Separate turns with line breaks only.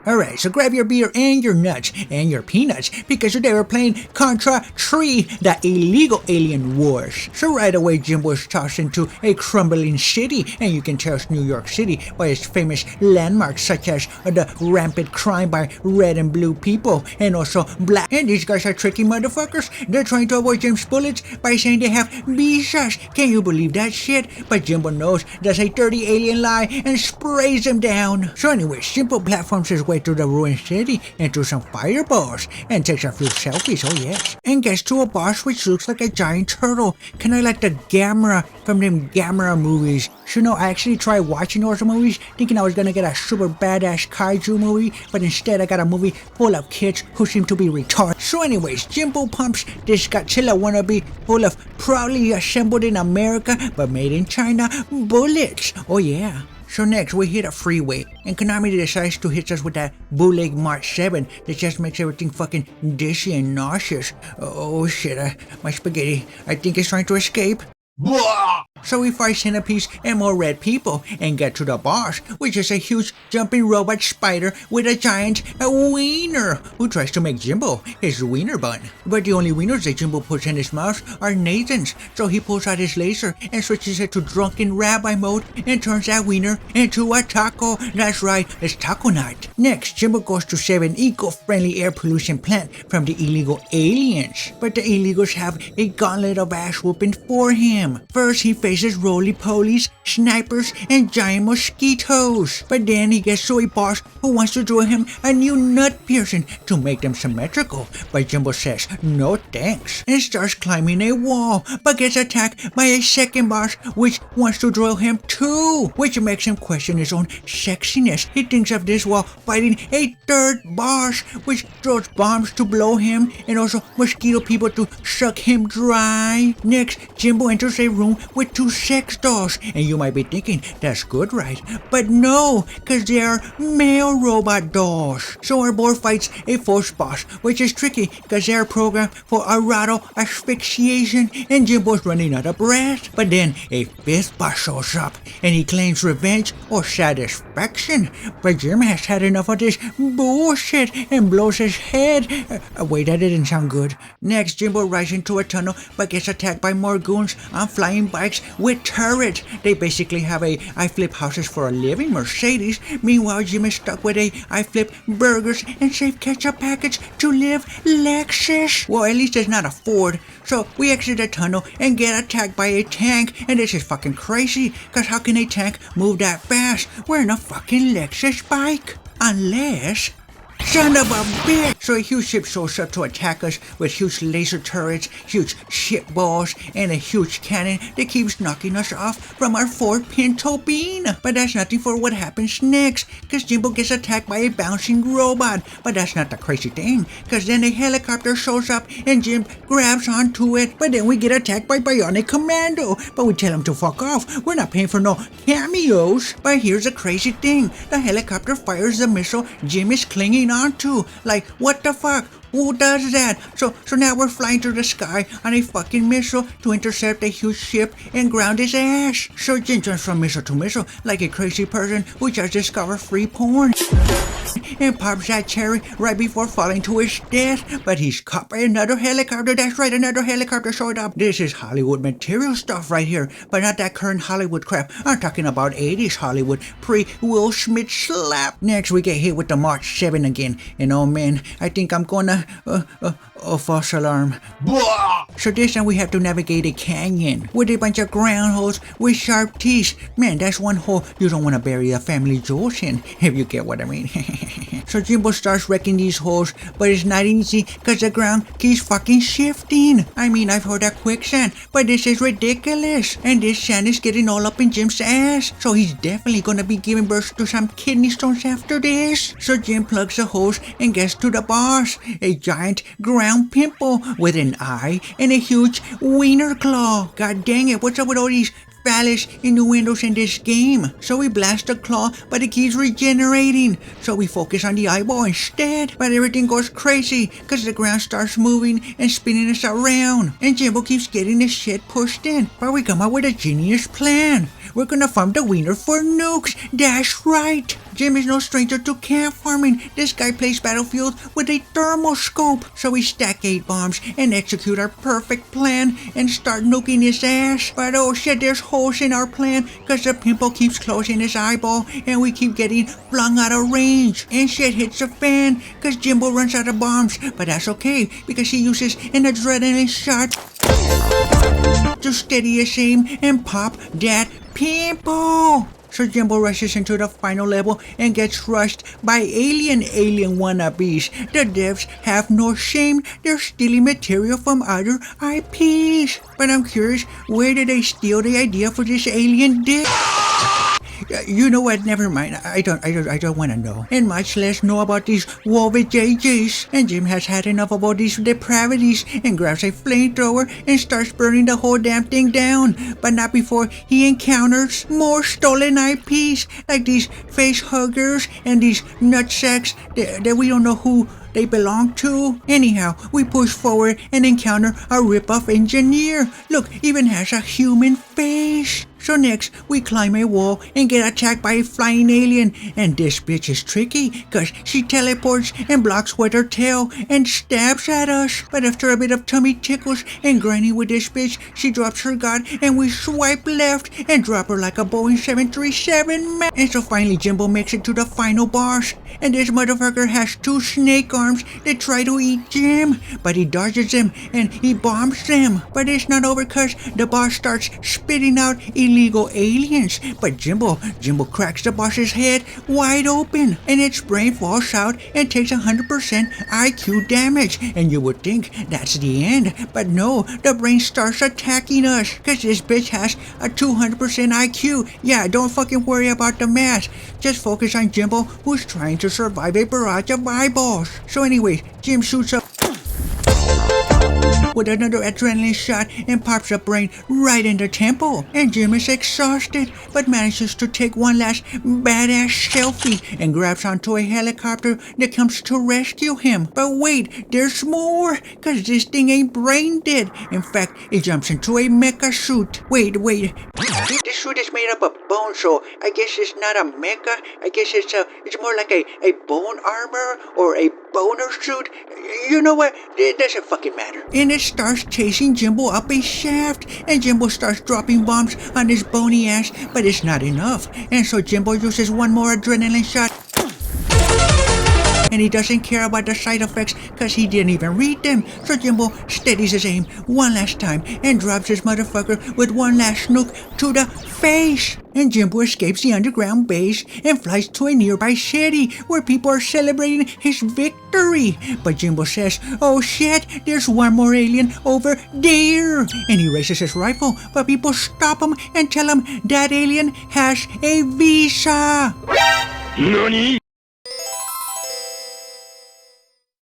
Alright, so grab your beer and your nuts and your peanuts because today we're playing Contra III, the illegal alien wars. So right away Jimbo is tossed into a crumbling city, and you can tell it's New York City by its famous landmarks such as the rampant crime by red and blue people and also black. And these guys are tricky motherfuckers. They're trying to avoid Jim's bullets by saying they have visas. Can you believe that shit? But Jimbo knows that's a dirty alien lie and sprays them down. So anyway, Jimbo platforms his way through the ruined city and through some fireballs and takes a few selfies, oh yes. And gets to a boss which looks like a giant turtle, kinda like the Gamera from them Gamera movies. So no, I actually tried watching those movies thinking I was gonna get a super badass kaiju movie, but instead I got a movie full of kids who seem to be retarded. So anyways, Jimbo pumps this Godzilla wannabe full of proudly assembled in America but made in China bullets, oh yeah. So next we hit a freeway, and Konami decides to hit us with that bootleg March 7 that just makes everything fucking dizzy and nauseous. Oh shit, my spaghetti, I think it's trying to escape. So we fight centipedes and more red people and get to the boss, which is a huge jumping robot spider with a giant wiener who tries to make Jimbo his wiener bun. But the only wieners that Jimbo puts in his mouth are Nathan's, so he pulls out his laser and switches it to drunken rabbi mode and turns that wiener into a taco. That's right, it's taco night. Next, Jimbo goes to save an eco-friendly air pollution plant from the illegal aliens, but the illegals have a gauntlet of ass whooping for him. First, he faces roly-polies, snipers, and giant mosquitoes. But then he gets to a boss who wants to draw him a new nut piercing to make them symmetrical. But Jimbo says no thanks and starts climbing a wall, but gets attacked by a second boss which wants to draw him too, which makes him question his own sexiness. He thinks of this while fighting a third boss which throws bombs to blow him and also mosquito people to suck him dry. Next, Jimbo enters a room with two sex dolls, and you might be thinking that's good, right? But no, cause they are male robot dolls. So our boy fights a fourth boss, which is tricky cause they are programmed for auto asphyxiation, and Jimbo's running out of breath. But then a fifth boss shows up and he claims revenge or satisfaction. But Jim has had enough of this bullshit and blows his head. Wait, that didn't sound good. Next, Jimbo rides into a tunnel but gets attacked by more goons on flying bikes with turrets. They basically have a I flip houses for a living Mercedes. Meanwhile, Jim is stuck with a I flip burgers and save ketchup packets to live Lexus. Well, at least it's not a Ford. So we exit the tunnel and get attacked by a tank, and this is fucking crazy, cause how can a tank move that fast? We're in a fucking Lexus bike. Unless... Son of a bitch! So a huge ship shows up to attack us with huge laser turrets, huge ship balls, and a huge cannon that keeps knocking us off from our Ford Pinto Bean. But that's nothing for what happens next, cause Jimbo gets attacked by a bouncing robot. But that's not the crazy thing, cause then a helicopter shows up and Jim grabs onto it. But then we get attacked by Bionic Commando, but we tell him to fuck off. We're not paying for no cameos. But here's the crazy thing, the helicopter fires the missile Jim is clinging onto. Like, what the fuck? Who does that? So now we're flying through the sky on a fucking missile to intercept a huge ship and ground his ass. So Jim jumps from missile to missile like a crazy person who just discovered free porn and pops that cherry right before falling to his death. But he's caught by another helicopter. That's right, another helicopter showed up. This is Hollywood material stuff right here, but not that current Hollywood crap. I'm talking about 80s Hollywood, pre-Will Smith slap. Next, we get hit with the March 7 again, and oh man, I think I'm gonna false alarm. Blah! So this time we have to navigate a canyon with a bunch of ground holes with sharp teeth. Man, that's one hole you don't want to bury a family jewels in, if you get what I mean. So Jimbo starts wrecking these holes, but it's not easy cause the ground keeps fucking shifting. I mean, I've heard of quicksand, but this is ridiculous. And this sand is getting all up in Jim's ass, so he's definitely gonna be giving birth to some kidney stones after this. So Jim plugs the holes and gets to the boss, a giant ground pimple with an eye and a huge wiener claw. God dang it, what's up with all these phallus innuendos in this game? So we blast the claw, but it keeps regenerating. So we focus on the eyeball instead, but everything goes crazy cause the ground starts moving and spinning us around. And Jimbo keeps getting the shit pushed in, but we come up with a genius plan. we're gonna farm the wiener for nukes. That's right. Jim is no stranger to camp farming. This guy plays Battlefield with a thermoscope. So we stack 8 bombs and execute our perfect plan and start nuking his ass. But oh shit, there's holes in our plan cause the pimple keeps closing his eyeball and we keep getting flung out of range. And shit hits the fan cause Jimbo runs out of bombs. But that's okay because he uses an adrenaline shot to steady his aim and pop that pimple. So Jimbo rushes into the final level and gets rushed by alien wannabes. The devs have no shame, they're stealing material from other IPs. But I'm curious, where did they steal the idea for this alien dick? You know what? Never mind. I don't want to know. And much less know about these Wolved JJs. And Jim has had enough of all these depravities and grabs a flamethrower and starts burning the whole damn thing down. But not before he encounters more stolen IPs like these face huggers and these nutsacks that we don't know who they belong to. Anyhow, we push forward and encounter a rip-off engineer. Look, even has a human face. So next, we climb a wall and get attacked by a flying alien. And this bitch is tricky, cause she teleports and blocks with her tail and stabs at us. But after a bit of tummy tickles and grinding with this bitch, she drops her guard and we swipe left and drop her like a Boeing 737 man. And so finally Jimbo makes it to the final boss. And this motherfucker has 2 snake arms that try to eat Jim. But he dodges them and he bombs them. But it's not over cause the boss starts spitting out illegal aliens. But Jimbo cracks the boss's head wide open and its brain falls out and takes 100% IQ damage. And you would think that's the end, but no, the brain starts attacking us cause this bitch has a 200% IQ. Yeah, don't fucking worry about the math. Just focus on Jimbo, who's trying to survive a barrage of eyeballs. So anyway, Jim shoots up with another adrenaline shot and pops a brain right in the temple. And Jim is exhausted, but manages to take one last badass selfie and grabs onto a helicopter that comes to rescue him. But wait, there's more, cause this thing ain't brain dead. In fact, it jumps into a mecha suit. Wait. This suit is made up of bone, so I guess it's not a mecha. I guess it's more like a bone armor or a boner suit. You know what? It doesn't fucking matter. And it starts chasing Jimbo up a shaft, and Jimbo starts dropping bombs on his bony ass, but it's not enough. And so Jimbo uses one more adrenaline shot. And he doesn't care about the side effects cause he didn't even read them. So Jimbo steadies his aim one last time and drops his motherfucker with one last nuke to the face. And Jimbo escapes the underground base and flies to a nearby city where people are celebrating his victory. But Jimbo says, oh shit, there's one more alien over there. And he raises his rifle, but people stop him and tell him that alien has a visa.
NANI?